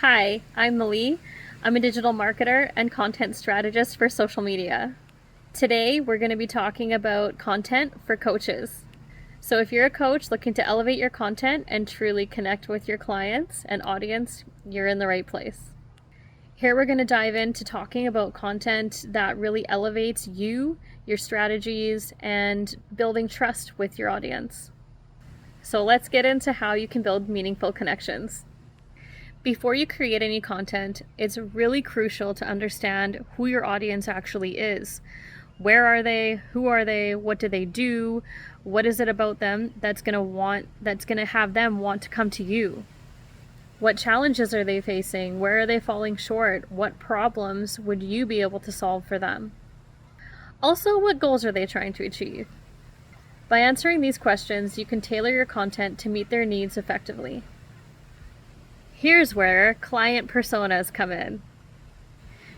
Hi, I'm Malie. I'm a digital marketer and content strategist for social media. Today, we're going to be talking about content for coaches. So, if you're a coach looking to elevate your content and truly connect with your clients and audience, you're in the right place. Here, we're going to dive into talking about content that really elevates you, your strategies, and building trust with your audience. So, let's get into how you can build meaningful connections. Before you create any content, it's really crucial to understand who your audience actually is. Where are they? Who are they? What do they do? What is it about them that's going to have them want to come to you? What challenges are they facing? Where are they falling short? What problems would you be able to solve for them? Also, what goals are they trying to achieve? By answering these questions, you can tailor your content to meet their needs effectively. Here's where client personas come in.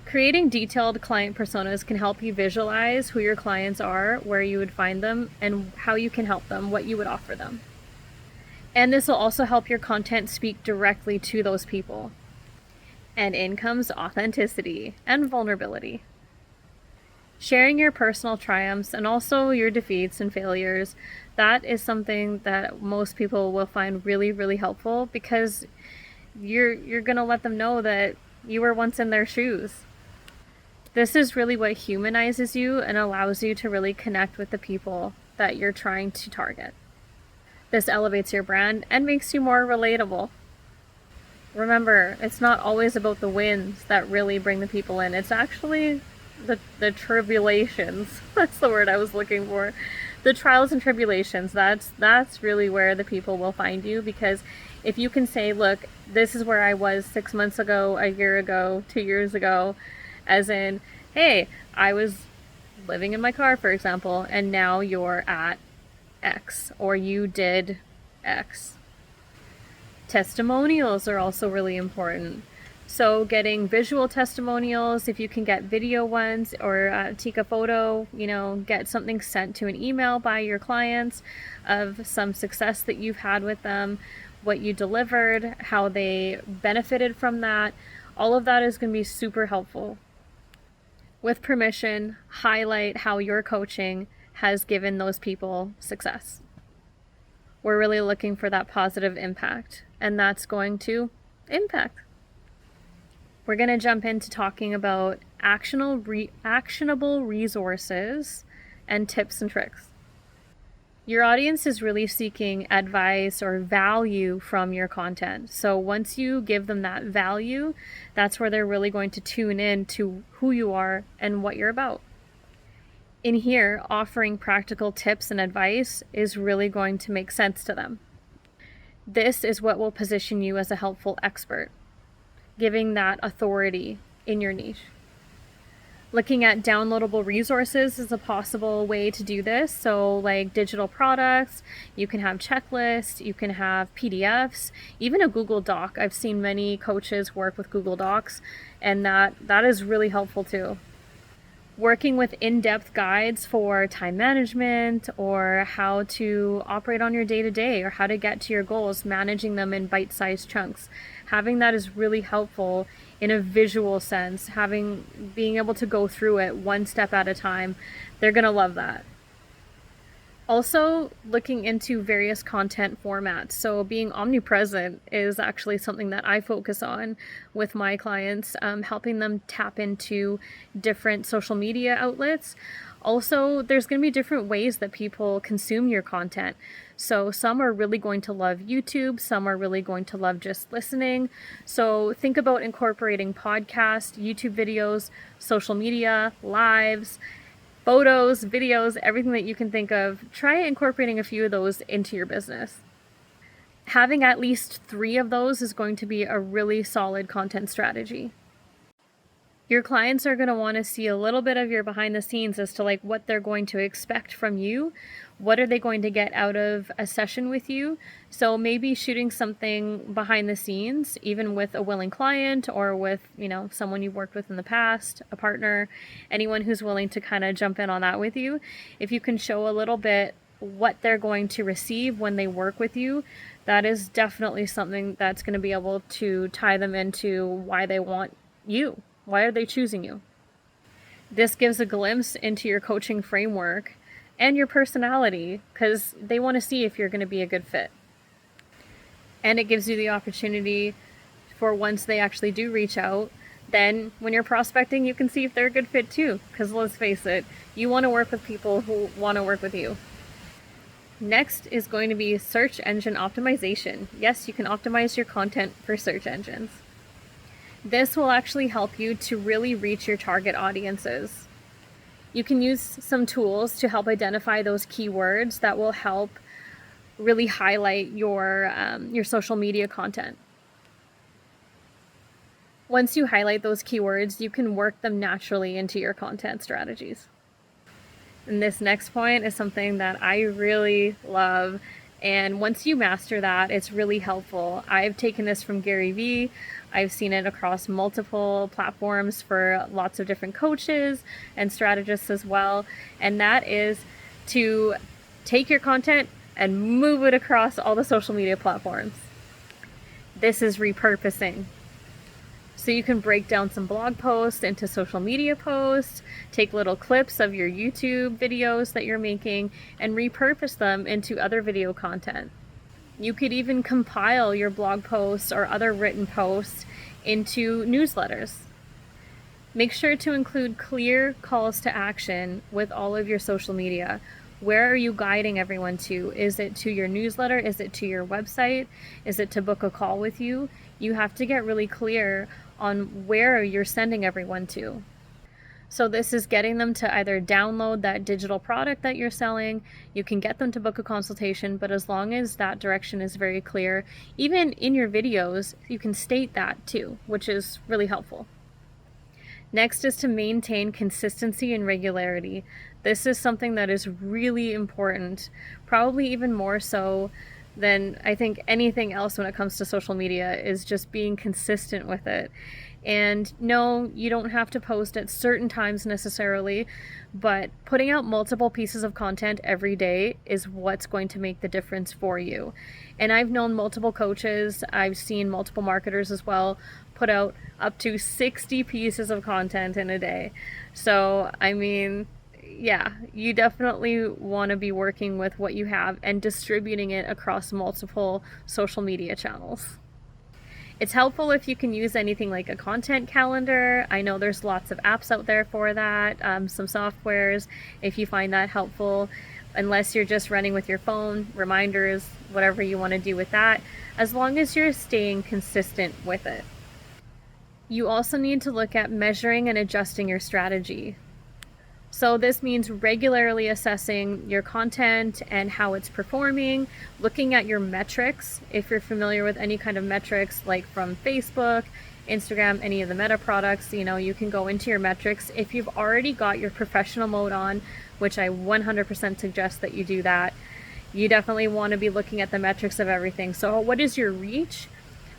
Creating detailed client personas can help you visualize who your clients are, where you would find them, and how you can help them, what you would offer them. And this will also help your content speak directly to those people. And in comes authenticity and vulnerability. Sharing your personal triumphs and also your defeats and failures, that is something that most people will find really, really helpful because you're going to let them know that you were once in their shoes. This is really what humanizes you and allows you to really connect with the people that you're trying to target. This elevates your brand and makes you more relatable. Remember, it's not always about the wins that really bring the people in. It's actually the tribulations. That's the word I was looking for. The trials and tribulations. That's really where the people will find you, because if you can say, look, this is where I was 6 months ago, a year ago, 2 years ago, as in, hey, I was living in my car, for example, and now you're at X, or you did X. Testimonials are also really important. So getting visual testimonials, if you can get video ones, or take a photo, get something sent to an email by your clients of some success that you've had with them, what you delivered, how they benefited from that. All of that is going to be super helpful. With permission, highlight how your coaching has given those people success. We're really looking for that positive impact, and that's going to impact. We're going to jump into talking about actionable resources and tips and tricks. Your audience is really seeking advice or value from your content. So once you give them that value, that's where they're really going to tune in to who you are and what you're about. In here, offering practical tips and advice is really going to make sense to them. This is what will position you as a helpful expert, giving that authority in your niche. Looking at downloadable resources is a possible way to do this. So like digital products, you can have checklists, you can have PDFs, even a Google Doc. I've seen many coaches work with Google Docs, and that is really helpful too. Working with in-depth guides for time management, or how to operate on your day-to-day, or how to get to your goals, managing them in bite-sized chunks. Having that is really helpful in a visual sense, being able to go through it one step at a time. They're going to love that. Also, looking into various content formats. So being omnipresent is actually something that I focus on with my clients, helping them tap into different social media outlets. Also, there's going to be different ways that people consume your content. So some are really going to love YouTube, some are really going to love just listening. So think about incorporating podcasts, YouTube videos, social media, lives, photos, videos, everything that you can think of. Try incorporating a few of those into your business. Having at least 3 of those is going to be a really solid content strategy. Your clients are going to want to see a little bit of your behind the scenes as to like what they're going to expect from you. What are they going to get out of a session with you? So maybe shooting something behind the scenes, even with a willing client, or with, someone you've worked with in the past, a partner, anyone who's willing to kind of jump in on that with you. If you can show a little bit what they're going to receive when they work with you, that is definitely something that's going to be able to tie them into why they want you. Why are they choosing you? This gives a glimpse into your coaching framework and your personality, because they want to see if you're going to be a good fit. And it gives you the opportunity for, once they actually do reach out, then when you're prospecting, you can see if they're a good fit too. Because let's face it, you want to work with people who want to work with you. Next is going to be search engine optimization. Yes, you can optimize your content for search engines. This will actually help you to really reach your target audiences. You can use some tools to help identify those keywords that will help really highlight your social media content. Once you highlight those keywords, you can work them naturally into your content strategies. And this next point is something that I really love. And once you master that, it's really helpful. I've taken this from Gary Vee. I've seen it across multiple platforms for lots of different coaches and strategists as well. And that is to take your content and move it across all the social media platforms. This is repurposing. So you can break down some blog posts into social media posts, take little clips of your YouTube videos that you're making, and repurpose them into other video content. You could even compile your blog posts or other written posts into newsletters. Make sure to include clear calls to action with all of your social media. Where are you guiding everyone to? Is it to your newsletter? Is it to your website? Is it to book a call with you? You have to get really clear on where you're sending everyone to. So this is getting them to either download that digital product that you're selling. You can get them to book a consultation, but as long as that direction is very clear, even in your videos, you can state that too, which is really helpful. Next is to maintain consistency and regularity. This is something that is really important, probably even more so than I think anything else when it comes to social media, is just being consistent with it. And no, you don't have to post at certain times necessarily, but putting out multiple pieces of content every day is what's going to make the difference for you. And I've known multiple coaches, I've seen multiple marketers as well, put out up to 60 pieces of content in a day. So, I mean, yeah, you definitely want to be working with what you have and distributing it across multiple social media channels. It's helpful if you can use anything like a content calendar. I know there's lots of apps out there for that, some softwares, if you find that helpful. Unless you're just running with your phone, reminders, whatever you want to do with that, as long as you're staying consistent with it. You also need to look at measuring and adjusting your strategy. So this means regularly assessing your content and how it's performing, looking at your metrics. If you're familiar with any kind of metrics, like from Facebook, Instagram, any of the Meta products, you can go into your metrics. If you've already got your professional mode on, which I 100% suggest that you do that, you definitely want to be looking at the metrics of everything. So what is your reach?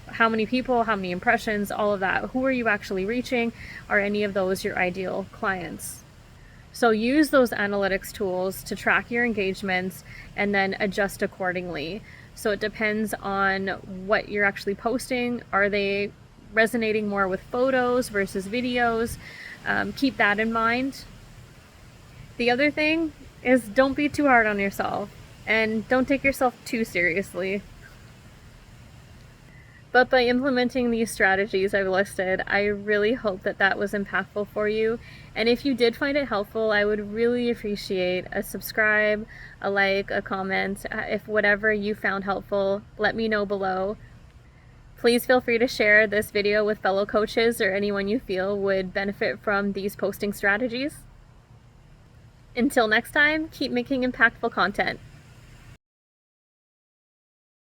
How many people, how many impressions, all of that. Who are you actually reaching? Are any of those your ideal clients? So use those analytics tools to track your engagements and then adjust accordingly. So it depends on what you're actually posting. Are they resonating more with photos versus videos? Keep that in mind. The other thing is, don't be too hard on yourself and don't take yourself too seriously. But by implementing these strategies I've listed, I really hope that that was impactful for you. And if you did find it helpful, I would really appreciate a subscribe, a like, a comment. If whatever you found helpful, let me know below. Please feel free to share this video with fellow coaches or anyone you feel would benefit from these posting strategies. Until next time, keep making impactful content.